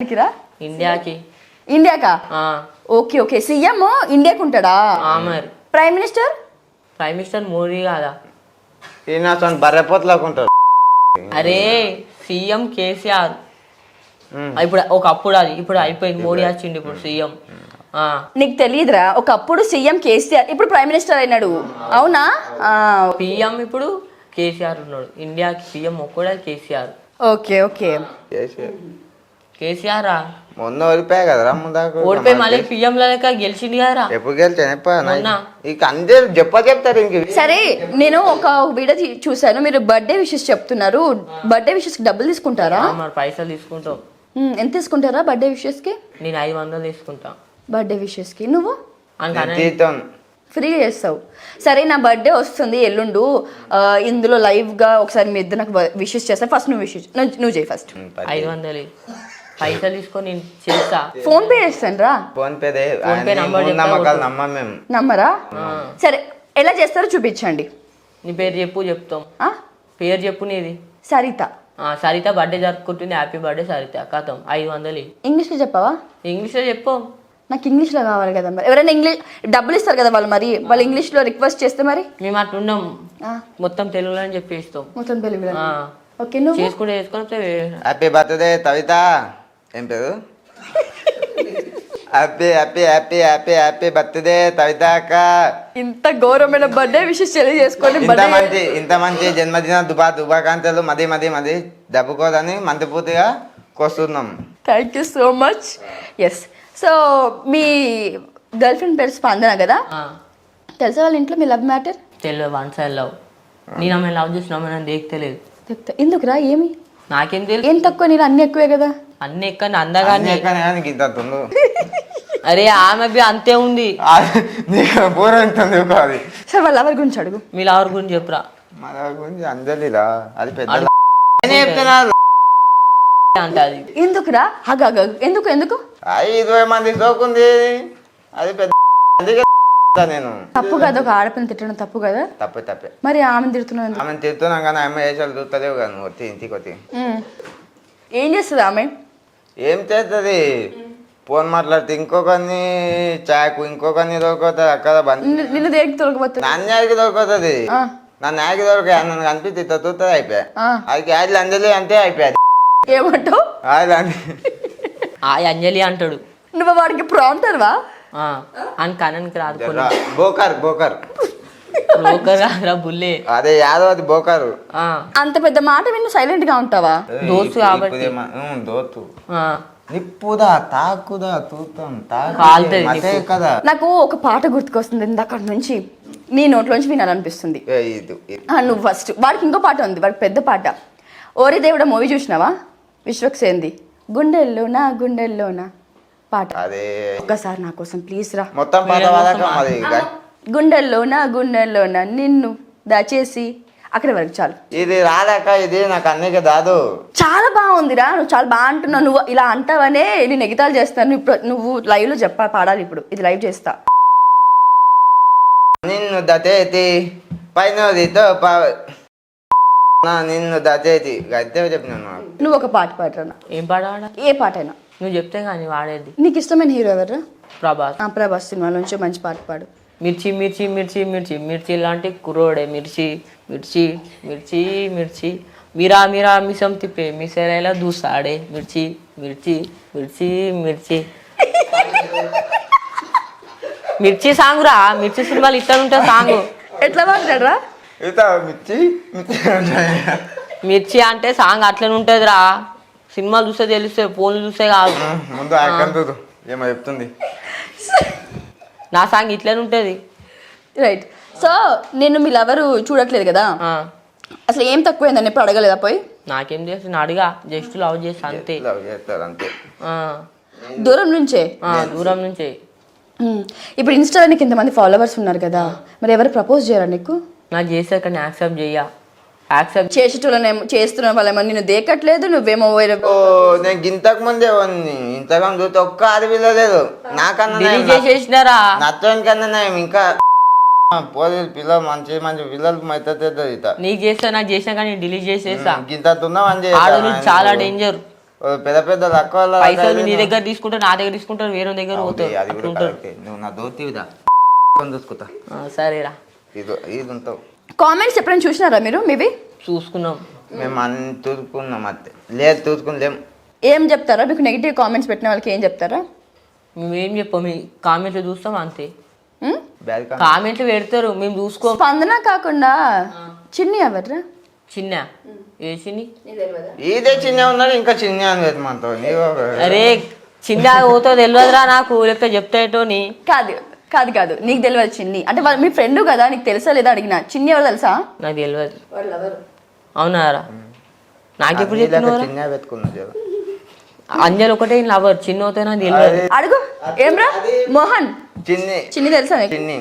రా ఇండియాకి. ఇండియాకా? Okay okay. CM ఇండియాకి ఉంటాడా? మరి prime minister? Prime minister Modi కాదా? ఈయన బర్రెపోతులాగా ఉంటాడు. అరే సీఎం కేసీఆర్. ఇప్పుడు ఒకప్పుడు అది, ఇప్పుడు అయిపోయింది. మోడీ వచ్చిండు ఇప్పుడు సీఎం. నీకు తెలియదురా, ఒకప్పుడు సీఎం కేసీఆర్, ఇప్పుడు ప్రైమ్ మినిస్టర్ అయినాడు. అవునా? పిఎం ఇప్పుడు కేసీఆర్ ఉన్నాడు. ఇండియాకి పిఎం ఒక్కడే కేసీఆర్. Okay okay. కేసీఆర్ మొన్న ఓడిపోయా కదరా, ఓడిపోయి మళ్ళీ పిఎం లెక్క గెలిచింది కదరా. ఎప్పుడు గెలిచాను ఇక అందరు చెప్తారు. ఇంక సరే, నేను ఒక వీడియో చూసాను, మీరు బర్త్డే విషెస్ చెప్తున్నారు. బర్త్డే విషెస్ కి డబ్బులు తీసుకుంటారా? మరి పైసలు తీసుకుంటాం. ఎంత తీసుకుంటారా బర్త్డే విషెస్ కి? నేను 500 తీసుకుంటా బర్త్డే విషెస్ కి. నువ్వు ఫ్రీగా చేస్తావు. సరే, నా బర్త్డే వస్తుంది ఎల్లుండు, ఇందులో లైవ్ గా ఒకసారి మీ ఇద్దరు నాకు విషెస్ చేస్తా. ఫస్ట్ నువ్వు విషెస్ నువ్వు చేయి ఫస్ట్. 500 పైసలు తీసుకొని నేను చేస్తా. ఫోన్ పే చేస్తాను రా. ఫోన్ పే నమ్మరా? సరే, ఎలా చేస్తారో చూపించండి. నీ పేరు చెప్పు, చెప్తాం. పేరు చెప్పు నీది. సరిత. సరిత బర్త్డే జరుపుకుంటుంది. Happy birthday Saritha. కథం 500. ఇంగ్లీష్ లో చెప్పవా? ఇంగ్లీష్ లో చెప్పు. నాకు ఇంగ్లీష్ లో కావాలి కదా. మరి ఎవరైనా ఇంగ్లీష్ డబ్బులు ఇస్తారు కదా వాళ్ళు, మరి వాళ్ళు ఇంగ్లీష్ లో రిక్వెస్ట్ చేస్తే మరి మేము అట్లా ఉన్నాం. మొత్తం తెలుగులో అని చెప్పేస్తాం. మొత్తం తెలుగులో. ఓకే, నువ్వు చేసుకుంటే హ్యాపీ బర్త్డే కవిత. ఏం పేరు? Happy happy happy happy happy birthday Kavitha అక్క. ఇంత ఘోరమైన బర్త్డే విషెస్ చేసుకోండి. ఇంత మంచి జన్మదిన శుభాకాంక్షలు. మది మది మది దెబ్బకోదని మందిపూర్తిగా కోస్తున్నాం. Thank you so much. Yes. So మీ గర్ల్ ఫ్రెండ్ పేరు స్పందన కదా? తెలుసా వాళ్ళ ఇంట్లో మీ లవ్ మ్యాటర్? తెలియదు. 1 సైడ్ లవ్. నేను ఆమె లవ్ చేసిన తెలియదు. చెప్తా. ఎందుకురా? ఏమి? నాకేం తెలియదు. ఏం తక్కువ? నేను అన్ని ఎక్కువే కదా. అన్ని ఎక్క అందగానే. ఇంత అరే ఆమె అంతే ఉంది. సార్ వాళ్ళ లవర్ గురించి అడుగు. మీ లవర్ గురించి చెప్పురా. మా లవర్ గురించి అంజలిరా, అది పెద్ద అంటది. ఎందుకురా? ఎందుకు ఎందుకు 20 మంది సోకుంది. అది పెద్ద నేను తప్పు కదా, ఒక ఆడపిల్లని తిట్టడం తప్పు కదా. తప్పే. మరి ఆమెను తిడుతున్నాను. ఆమెను తిడుతున్నాం కానీ ఆమె వేసాలు చూస్తలేవు కదా. నువ్వు వచ్చి ఇంటికి వచ్చి ఏం చేస్తుంది ఆమె? ఏం చేస్తుంది? ఫోన్ మాట్లాడితే ఇంకొకరిని, చాకు ఇంకొకరిని దొరుకుతుంది అక్కడ. నిన్ను దేనికి దొరకపోతుంది? నాన్నకి దొరుకుతుంది. నన్ను యాకి దొరక నన్ను కనిపిస్తే ఇట్లా చూస్తుంది. అయిపోయా. అది యాడ్లు అంజలి అంటే అయిపోయాది. ఏమంటావు? అంజలి అంటాడు. నువ్వు వాడికి ప్రాంటర్వా? అని కననికి రాదు. బోకర్ బుల్లే. అదే యాదవ్, అది బోకరు. అంత పెద్ద మాట విన్ను సైలెంట్ గా ఉంటావా? దోస్తు కాబట్టి. దోస్తు నిప్పుదా తాకుదా తూతం కదా. నాకు ఒక పాట గుర్తుకొస్తుంది ఇందాక నుంచి, నీ నోట్లోంచి వినాలనిపిస్తుంది. నువ్వు ఫస్ట్. వాడికి ఇంకో పాట ఉంది, వాడికి పెద్ద పాట. ఓరి దేవుడా మూవీ చూసినావా? విశ్వక్సేన్ది గుండెల్లోనా పాట. అదే ఒక్కసారి నా కోసం ప్లీజ్ రా. మొత్తం పాట గుండెల్లోనా నిన్ను దాచేసి అక్కడ వరకు చాలు. ఇది రాలేక ఇది నాకు అన్నిక దాదు. చాలా బాగుందిరా, నువ్వు చాలా బాగా అంటున్నావు. నువ్వు ఇలా అంటావనే నేను ఎగితాలు చేస్తాను. నువ్వు లైవ్ లో పాడాలి ఇప్పుడు. ఇది లైవ్ చేస్తా. నిన్ను దచేతి పైన నిన్ను దచేతి గద్దె చెప్పినాను. నువ్వు ఒక పాట పాడరా. ఏం పాట? ఏ పాట అయినా నువ్వు చెప్తే కానీ వాడేది. నీకు ఇష్టమైన హీరో ఎవరు? ప్రభాస్. ప్రభాస్ సినిమాలోంచి మంచి పాట పాడు. మిర్చి మిర్చి మిర్చి మిర్చి మిర్చి లాంటి కుర్రోడే మిర్చి మిర్చి మిర్చి మిర్చి మీరా మీరా మిసం తిప్పే మిసరైలా దూసాడే మిర్చి మిర్చి మిర్చి మిర్చి మిర్చి సాంగ్ రా. మిర్చి సినిమాలు ఇట్లా ఉంటుంది సాంగ్. ఎట్లా పాడరా? మిర్చి అంటే సాంగ్ అట్లనే ఉంటుంది రా. సినిమాలు చూస్తే తెలుస్తాయి, ఫోన్లు చూస్తే కాదు. ఏమో చెప్తుంది. నా సాంగ్ ఇట్లనే ఉంటుంది. రైట్. సో నేను మీ లవరు చూడట్లేదు కదా, అసలు ఏం తక్కువైందని ఎప్పుడు అడగలేదా? పోయి నాకేం చేస్తుంది అడిగా, జస్ట్ లవ్ చేస్తా అంతే. దూరం నుంచే? దూరం నుంచే. ఇప్పుడు ఇన్స్టాలో నీకు ఇంతమంది ఫాలోవర్స్ ఉన్నారు కదా, మరి ఎవరు ప్రపోజ్ చేయరా నీకు? నాకు చేస్తే కానీ యాక్సెప్ట్ చెయ్యా. యాక్సెప్ట్ చేసేటోళ్ళనేమో చేస్తున్న వాళ్ళేమో నిన్ను దేకట్లేదు, నువ్వేమో నేను ఇంతకు ముందే ఇంతకం చూస్తే ఒక్క అది పిల్లలేదు. నాకన్నా చేసేసినారా నచ్చని కన్నా ఇంకా పోలీసు పిల్లలు మంచి మంచి పిల్లలు మైతే నీకు చేస్తా. నాకు చేసినా కానీ డిలీట్ చేసేస్తా. ఇంత చాలా డేంజర్. పెద్ద పెద్ద తక్కువ వాళ్ళ పైసలు నీ దగ్గర తీసుకుంటారు, నా దగ్గర తీసుకుంటారు, వేరే దగ్గర పోతారు. అది కూడా అట్లుంటారు. కరెక్టే. నువ్వు నా దోతివిదా చూసుకుంటా సరేరా. ఇది ఉంటావు. కామెంట్స్ ఎప్పుడైనా చూసినారా మీరు మీవి? చూసుకున్నాం. మేము అన్ని చూసుకున్నాం అంతే. లేదు చూసుకునిలేం. ఏం చెప్తారా మీకు? నెగిటివ్ కామెంట్స్ పెట్టిన వాళ్ళకి ఏం చెప్తారా? మేము ఏం చెప్పాం, మీ కామెంట్లు చూస్తాం అంతే. ఉమ్? బ్యాడ్ కామెంట్లు పెడతారు, మేము చూసుకో. స్పందన కాకుండా చిన్ని ఎవర్రా? చిన్న ఏ చిన్ని? ఇదే చిన్న ఉన్నాడు, ఇంకా చిన్న అని పెట్టమంటావు నీవు. అరే చిన్న పోతో తెలియదురా నాకు, లేకపోతే చెప్తాయటోని. కాదు కాదు కాదు, నీకు తెలియదు చిన్ని అంటే వాళ్ళు మీ ఫ్రెండ్ కదా, నీకు తెలుసా లేదా అడిగినా. చిన్ని ఎవరు తెలుసా? నాకు తెలియదు. అవునారా? నాకెప్పుడు చెప్తున్నావు? చిన్న పెట్టుకున్నా జర. అంజలి ఒకటే లవర్, చిన్నతో నాకు తెలియదు. అడుగు. ఏమ్రా మోహన్? చిన్ని చిన్ని తెలుసా నీకు? చిన్ని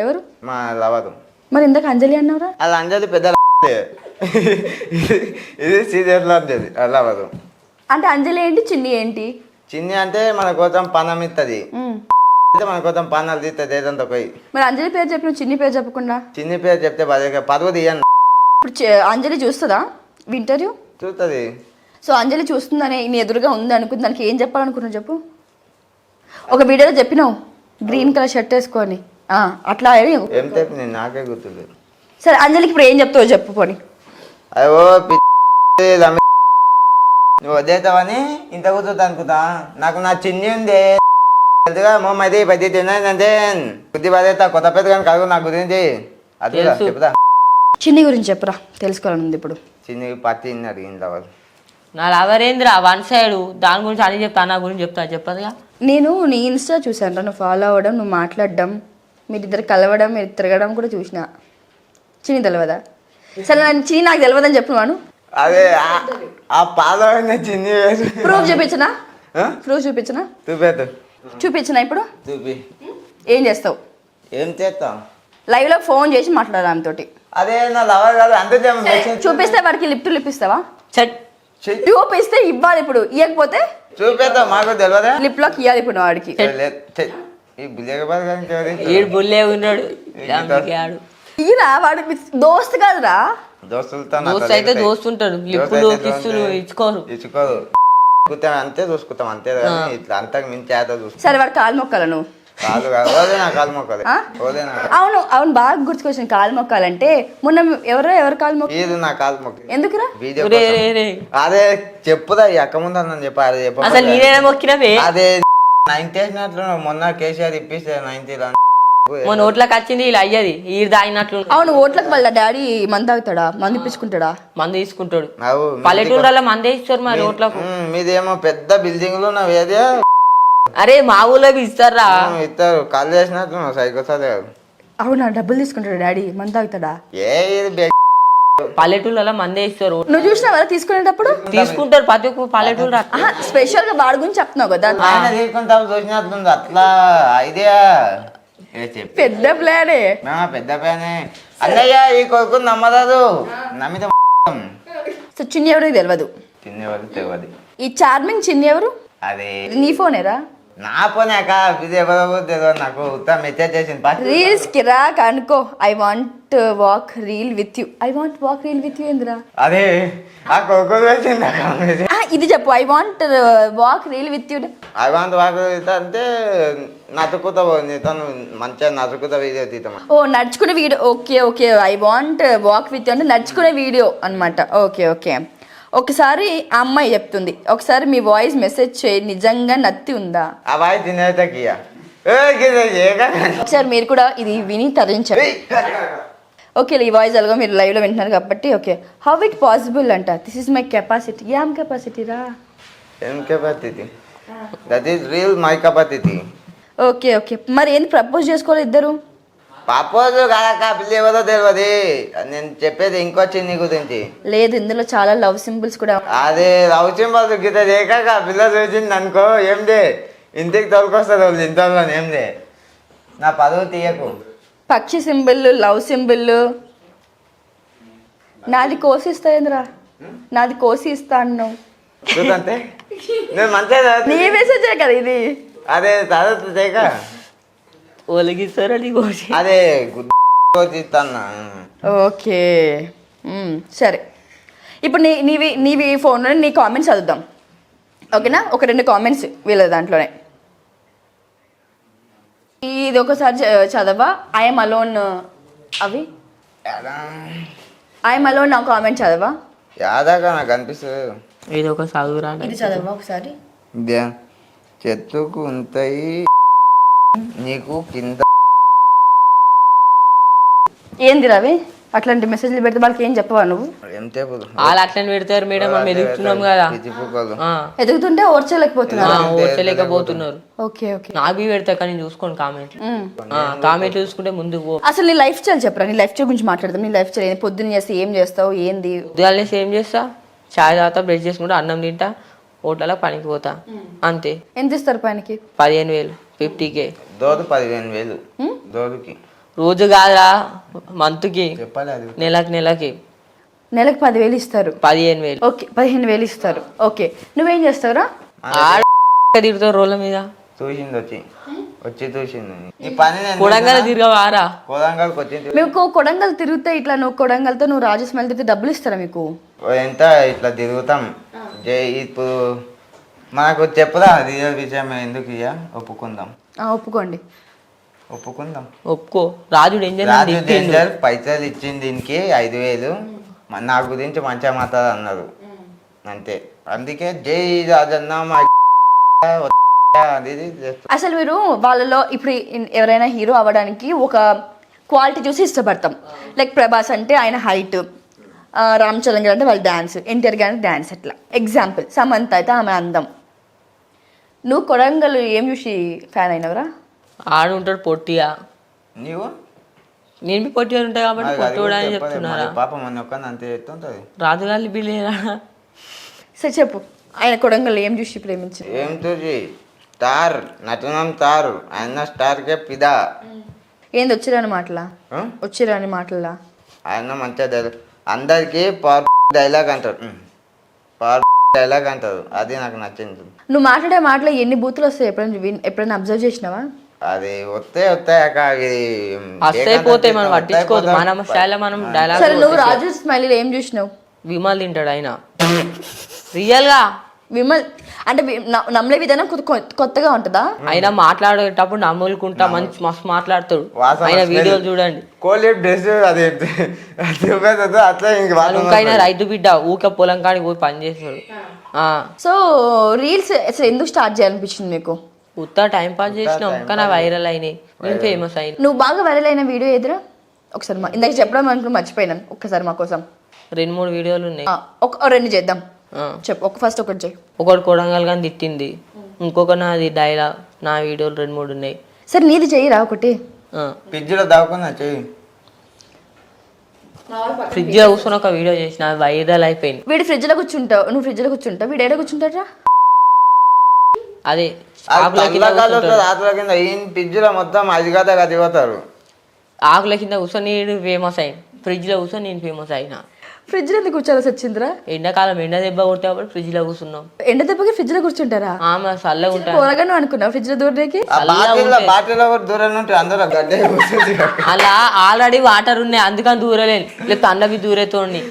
ఎవరు? మా లవరు. మరి ఇందాక అంజలి అన్నావురా? అలా అంజలి పెద్ద ఇది సీరియస్ లో అంజలి లవరు. అంటే అంజలి ఏంటి, చిన్ని ఏంటి? చిన్ని అంటే మన కోసం పనం ఇస్తుంది, ఉమ్. అంటే మన కోసం పనాలు తీస్తుంది ఏదంతా పోయి. మరి అంజలి పేరు చెప్పిన చిన్ని పేరు చెప్పకుండా? చిన్ని పేరు చెప్తే పదవి తీయను. ఇప్పుడు అంజలి చూస్తుందా ఇంటర్వ్యూ? చూస్తుంది. సో అంజలి చూస్తుందని నీ ఎదురుగా ఉంది అనుకుంది, దానికి ఏం చెప్పాలనుకున్నావు చెప్పు. ఒక వీడియోలో చెప్పినావు గ్రీన్ కలర్ షర్ట్ వేసుకొని అట్లా అని. ఏం చెప్పి నేను నాకే గుర్తులేదు. సరే అంజలికి ఇప్పుడు ఏం చెప్తావు చెప్పు పోని. అయ్యో నువ్వు వద్దేతావని ఇంత కూర్చోద్దు అనుకుంటా. నాకు నా చిన్ని ఉంది మమ్మది పది తిన్నానంటే బుద్ధి బాధ్యత కొత్త పెద్ద కానీ కలుగు నా గురించి అది చెప్తా. చిన్ని గురించి చెప్పరా, తెలుసుకోవాలని ఉంది ఇప్పుడు. చిన్ని పత్తి అడిగింది వాళ్ళు. నా లవర్ ఏందిరా వన్ సైడ్, దాని గురించి అని చెప్తా, నా గురించి చెప్తా చెప్పదుగా. నేను నీ ఇన్స్టా చూసాను రా, నువ్వు ఫాలో అవ్వడం, నువ్వు మాట్లాడడం, మీరిద్దరు కలవడం, మీరు తిరగడం కూడా చూసిన. చిన్ని తెలియదా? సరే చిన్ని నాకు తెలియదని చెప్పినాను. అదే ఆ పాదమైన చిన్ని ప్రూఫ్ చూపించనా? ప్రూఫ్ చూపించనా? చూపెట్టు. చూపించనా ఇప్పుడు? చూపి. ఏం చేస్తావు? ఏం చేస్తాం? లైవ్ లో ఫోన్ చేసి మాట్లాడాలి ఆమెతోటి. అదే నా లవర్ కాదు అంతే. చూపిస్తే వాడికి లిప్ టు లిప్ ఇస్తావా? చట్ చూపిస్తే ఇవ్వాలి, ఇప్పుడు ఇవ్వకపోతే చూపేద్దాం. మాకు తెలియదా? లిప్ లాక్ ఇవ్వాలి ఇప్పుడు వాడికి. ఈ బుల్లెగబాద్ ఏడు బుల్లే ఉన్నాడు. ఈరా వాడు దోస్త్ కాదురా. దోస్తులతో దోస్తు అయితే దోస్తు ఉంటాడు, లిప్పులు కిస్సులు ఇచ్చుకోరు. అంతే చూసుకుంటాం అంతే కానీ ఇట్లా అంతకు మించి అయితే చూసుకుంటాం. సరే వాడు కాలు మొక్కాల నువ్వు? కాదు కాదు ఓదే నా కాలు మొక్కలు. అవును అవును బాగా గుర్తుకొచ్చిన కాలు మొక్కాలంటే. మొన్న ఎవరు కాలు మొక్క? ఇది నా కాలు మొక్క. ఎందుకురా? వీడియో అదే చెప్పుదా అక్క ముందు అన్నని చెప్పి అదే చెప్ప. అసలు నేనే మొక్కినవే. అదే 90 వేసినట్లు మొన్న కేసీఆర్ ఇప్పిస్తే 90 మొన్న ఓట్లకు వచ్చింది ఇలా అయ్యది ఈ తాగినట్లు. అవును ఓట్లకు వాళ్ళ డాడీ మంది తాగుతాడా, మంది ఇప్పించుకుంటాడా? మంది తీసుకుంటాడు. పల్లెటూరులో మందే ఇస్తారు మరి ఓట్లకు. మీదేమో పెద్ద బిల్డింగ్ లో నా వేదే. అరే మా ఊళ్ళో ఇస్తారా? ఇస్తారు. కాల్ చేసినట్టు సైకో సరే. అవునా డబ్బులు తీసుకుంటాడు డాడీ, మంది తాగుతాడా? పల్లెటూరులో మందే ఇస్తారు. నువ్వు చూసినావా తీసుకునేటప్పుడు? తీసుకుంటారు ప్రతి ఒక్క పల్లెటూరు. స్పెషల్ గా వాడి గురించి చెప్తున్నావు కదా. తీసుకుంటావు చూసినట్లుంది అట్లా ఐడియా. పెద్ద ప్లానే. పెద్ద ప్లానే. అన్నయ్య ఈ కొడుకు నమ్మరాదు, నమ్మితే సో చిన్ని ఎవరికి తెలియదు. చిన్నవాళ్ళు తెలియదు. ఈ చార్మింగ్ చిన్ని ఎవరు? అదే నీ ఫోనేరా? నా ఫోనే అక్క. ఇది ఎవరో తెలియదు నాకు. ఉత్తరం మెసేజ్ చేసింది రీల్స్ కి రా కనుకో. I want walk reel with you. I want walk reel with you ఏందిరా? అదే ఆ కొడుకు వేసింది ఇది చెప్పు. I want walk reel with you. I want walk అంటే నచ్చుకుతావు నీతో మంచిగా నచ్చుకుతా వీడియో తీద్దాం. ఓ నడుచుకునే video. Okay okay. I want walk with you అంటే నడుచుకునే వీడియో అనమాట. Okay okay. ఒకసారి ఆ అమ్మాయి చెప్తుంది, ఒకసారి మీ వాయిస్ మెసేజ్ చేయి, నిజంగా నత్తి ఉందా? ఆ వాయిస్ తినేతకియా ఒకసారి మీరు కూడా ఇది విని తరించండి. ఓకే ఈ వాయిస్ అలాగా మీరు లైవ్ లో వింటున్నారు కాబట్టి. ఓకే హౌ ఇట్ పాసిబుల్ అంట. This is my capacity. ఏం కెపాసిటీ రా? ఏం capacity? That is real my capacity. Okay okay. మరి ఏంది ప్రపోజ్ చేసుకోవాలి ఇద్దరు? ప్రపోజ్ కాదక్క, పిల్ల ఎవరో తెలియదు. నేను చెప్పేది ఇంకో చిన్ని గురించి. లేదు ఇందులో చాలా లవ్ సింబల్స్ కూడా. అదే లవ్ సింబల్స్ గిట్ట చేయక పిల్ల చూసింది అనుకో ఏందే ఇంటికి తోలుకొస్తుంది వాళ్ళు ఇంట్లో ఏందే. నా పదవి తీయకు. పక్షి సింబల్, లవ్ సింబల్. నాది కోసి ఇస్తాయిందిరా, నాది కోసి ఇస్తా అన్నావు. చూడంతే నేను మంచిగా నీ మెసేజే కదా ఇది. అదే చదువు చేయక ఒలిగిస్తారా అదే తీస్తాను. ఓకే సరే. ఇప్పుడు నీవి ఫోన్లో నీ కామెంట్స్ చదువుదాం. ఓకేనా? ఒక 2 కామెంట్స్ వీళ్ళ దాంట్లోనే. ఇది ఒకసారి చదవా. ఐఎమ్ అలోన్ అవి ఐఎమ్ అలోన్ నా కామెంట్ చదవా. యాదాగా నాకు అనిపిస్తుంది. ఇది ఒక చదువురా. ఇది చదవా ఒకసారి. చెట్టుకు ఉంటాయి నీకు కింద. ఏంది రవి అట్లాంటి మెసేజ్లు పెడితే వాళ్ళకి ఏం చెప్పవా నువ్వు? వాళ్ళు అట్లని పెడతారు మేడం, మనం ఎదుగుతున్నాం కదా. ఎదుగుతుంటే ఓర్చలేకపోతున్నారు. Okay okay. నాకు పెడతా కానీ చూసుకోండి కామెంట్లు. కామెంట్లు చూసుకుంటే ముందుకు పో. అసలు నీ లైఫ్ స్టైల్ చెప్పరా. నీ లైఫ్ స్టైల్ గురించి మాట్లాడదాం. నీ లైఫ్ స్టైల్ పొద్దున్న చేస్తే ఏం చేస్తావు ఏంది? ఉదయాన్నే ఏం చేస్తా, చాయ్ తాగుతా, బ్రష్ చేసుకుంటా, అన్నం తింటా, హోటల్లో పనికి పోతా, అంతే. ఎంత ఇస్తారు పనికి? 15,000 50K. దోదు 15,000 దోదుకి. రోజు కాదురా, మంత్కి, చెప్పాలి అది. నెలకి నెలకు 10,000 ఇస్తారు. 15,000. ఓకే 15,000 ఇస్తారు. ఓకే నువ్వేం చేస్తావురా? తిరుగుతావు రోడ్ల మీద. చూసింది వచ్చి చూసింది. ఈ పని కొడంగల్ తిరగవారా? కొడంగల్కి వచ్చింది. మీకు కొడంగల్ తిరిగితే ఇట్లా నువ్వు కొడంగల్తో నువ్వు రాజస్మల్ తిరిగితే డబ్బులు ఇస్తారా మీకు? ఎంత ఇట్లా తిరుగుతాం. ఇప్పుడు మనకు చెప్పుదా అది విషయం ఎందుకు ఇయ్య ఒప్పుకుందాం. ఒప్పుకోండి. ఒప్పుకో. రాజు డేంజర్ పైసలు ఇచ్చింది దీనికి 5,000 నా గురించి మంచిగా మాట్లాడు అన్నారు అంతే. అందుకే జై రాజన్న. అసలు మీరు వాళ్ళలో ఇప్పుడు ఎవరైనా హీరో అవ్వడానికి ఒక క్వాలిటీ చూసి ఇష్టపడతాం. లైక్ ప్రభాస్ అంటే ఆయన హైట్, రామ్ చరణ్ గారు అంటే వాళ్ళ డాన్స్, ఎన్టీఆర్ గారి డాన్స్. అట్లా ఎగ్జాంపుల్ సమంత అయితే ఆమె అందం. నువ్వు కొడంగల్ ఏం చూసి ఫ్యాన్ అయినవరా? ఆడు ఉంటాడు పొట్టిగా. నీవు నేను పొట్టిగా ఉంటాయి కాబట్టి పొట్టోడు అని చెప్తున్నారా? పాపం మన ఒక్కని అంతే చెప్తుంటది. రాజుగాలి బిల్లేరా? సరే చెప్పు, ఆయన కొడంగల్ ఏం చూసి ప్రేమించారు? ఏం చూసి? స్టార్ నటనం స్టార్. ఆయన స్టార్కే పిదా. ఏంది వచ్చిరాని మాటలా? వచ్చిరాని మాటలా? ఆయన మంచిగా అందరికి పవర్ డైలాగ్ అంటారు. డైలాగ్ అంటారు, అది నాకు నచ్చింది. నువ్వు మాట్లాడే మాటలో ఎన్ని బూతులు వస్తాయి ఎప్పుడైనా అబ్జర్వ్ చేసినావా? అది వస్తాయక పోతాయి, మనం పట్టించుకోదు. మనం స్టైల్ మనం డైలాగ్. సరే నువ్వు రాజు స్మైలీలో ఏం చూసినావు? విమల్ తింటాడు ఆయన రియల్ గా. విమల్ అంటే నమ్మలే విధానం కొత్తగా ఉంటుందా? ఆయన మాట్లాడేటప్పుడు నమ్ములుకుంటా మంచి మస్తు మాట్లాడతాడు. ఆయన వీడియోలు చూడండి. రైతు బిడ్డ ఊకే పొలం కాడికి పోయి పని చేస్తాడు. సో రీల్స్ అసలు ఎందుకు స్టార్ట్ చేయాలనిపించింది మీకు? ఉత్తా టైం పాస్ చేసినాం కానీ వైరల్ అయినాయి, నేను ఫేమస్ అయినా. నువ్వు బాగా వైరల్ అయిన వీడియో ఎదురా ఒకసారి ఇందాక చెప్పడం అనుకుని మర్చిపోయినాను, ఒక్కసారి మా కోసం. 2-3 వీడియోలు ఉన్నాయి, 2 చేద్దాం. చెప్పు ఫస్ట్ ఒకటి చెయ్యి. ఒకటి కొడంగల్ కానీ తిట్టింది, ఇంకొక నాది డైలాగ్, నా వీడియోలు 2-3 ఉన్నాయి. సరే నీది చెయ్యిరా ఒకటి. ఫ్రిడ్జ్లో దాక్కున్నా చెయ్యి. ఫ్రిడ్జ్ లో కూర్చొని ఒక వీడియో చేసిన, వైరల్ అయిపోయింది. వీడు ఫ్రిడ్జ్ లో కూర్చుంటావు, నువ్వు ఫ్రిడ్జ్ లో కూర్చుంటావు, వీడు ఏడ కూర్చుంటారా? అదే ఫ్రిడ్జ్ లో మొత్తం అది కదా పోతారు. ఆకుల కింద కూర్చొని నేను ఫేమస్ అయింది, ఫ్రిడ్జ్ లో కూర్చొని నేను ఫేమస్ అయినా. ఫ్రిడ్జ్ లో ఎందుకు కూర్చోాల్సి వచ్చిందిరా? ఎండాకాలం ఎండ దెబ్బ కొట్టే ఫ్రిడ్జ్ లో కూర్చున్నాం. ఎండ దెబ్బకి ఫ్రిడ్జ్ లో కూర్చుంటారా? చల్లగా ఉంటా. కూరగాను అనుకున్నావు ఫ్రిడ్జ్ లో దూరడానికి? అలా ఆల్రెడీ వాటర్ ఉన్నాయి అందుకని దూరలేను, లేకపోతే అన్నవి దూరేతోండి.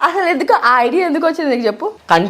అసలు ఎందుకు ఆ ఐడియా ఎందుకు వచ్చింది నీకు చెప్పు. కంటెంట్